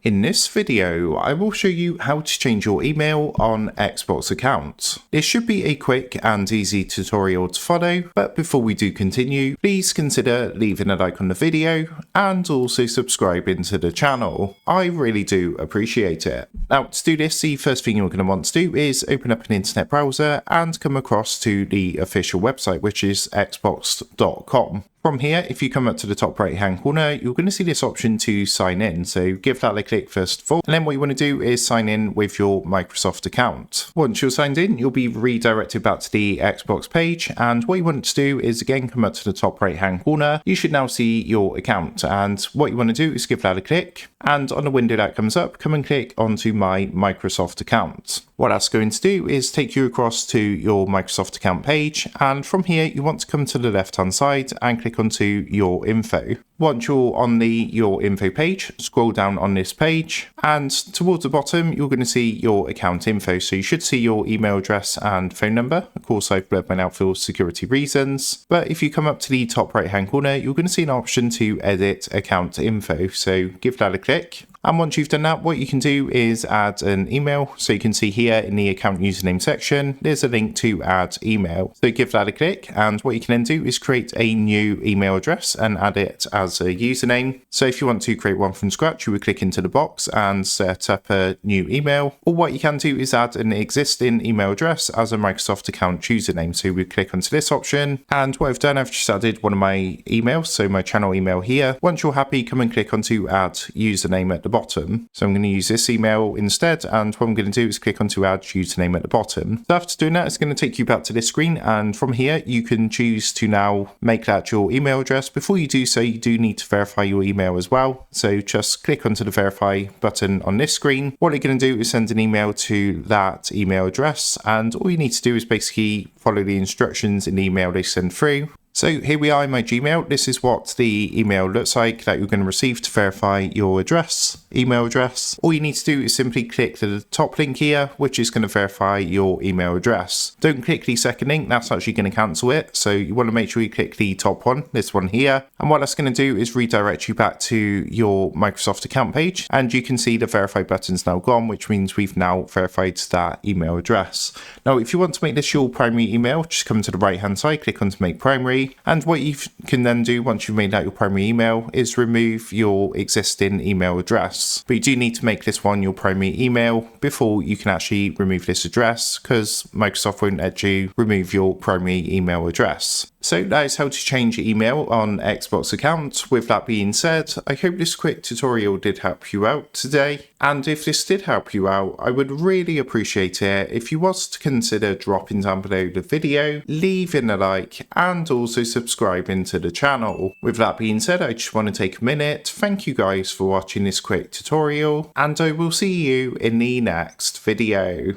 In this video, I will show you how to change your email on Xbox accounts. This should be a quick and easy tutorial to follow, but before we do continue, please consider leaving a like on the video and also subscribing to the channel. I really do appreciate it. Now, to do this, the first thing you're going to want to do is open up an internet browser and come across to the official website, which is xbox.com. From here, if you come up to the top right hand corner, you're going to see this option to sign in. So give that a click first of all. And then what you want to do is sign in with your Microsoft account. Once you're signed in, you'll be redirected back to the Xbox page. And what you want to do is again, come up to the top right hand corner. You should now see your account. And what you want to do is give that a click. And on the window that comes up, come and click onto my Microsoft account. What that's going to do is take you across to your Microsoft account page. And from here, you want to come to the left hand side and click onto your info. Once you're on the your info page, scroll down on this page and towards the bottom, you're going to see your account info. So you should see your email address and phone number. Of course, I've blurred mine out for security reasons. But if you come up to the top right hand corner, you're going to see an option to edit account info. So give that a click. And once you've done that, what you can do is add an email. So you can see here in the account username section, there's a link to add email. So give that a click. And what you can then do is create a new email address and add it as a username. So if you want to create one from scratch, you would click into the box and set up a new email. Or what you can do is add an existing email address as a Microsoft account username. So we click onto this option. And what I've done, I've just added one of my emails. So my channel email here. Once you're happy, come and click onto add username at the bottom. So I'm going to use this email instead, and what I'm going to do is click onto add username at the bottom. So after doing that, it's going to take you back to this screen, and from here you can choose to now make that your email address. Before you do so, you do need to verify your email as well. So just click onto the verify button on this screen. What you're going to do is send an email to that email address, and all you need to do is basically follow the instructions in the email they send through. So here we are in my Gmail. This is what the email looks like that you're going to receive to verify your email address. All you need to do is simply click the top link here, which is going to verify your email address. Don't click the second link, that's actually going to cancel it. So you want to make sure you click the top one, this one here. And what that's going to do is redirect you back to your Microsoft account page. And you can see the verify button's now gone, which means we've now verified that email address. Now, if you want to make this your primary email, just come to the right hand side, click on to make primary. And what you can then do once you've made that your primary email is remove your existing email address. But you do need to make this one your primary email before you can actually remove this address, because Microsoft won't let you remove your primary email address. So that is how to change your email on Xbox accounts. With that being said, I hope this quick tutorial did help you out today. And if this did help you out, I would really appreciate it if you was to consider dropping down below the video, leaving a like, and also subscribing to the channel. With that being said, I just want to take a minute. Thank you guys for watching this quick tutorial, and I will see you in the next video.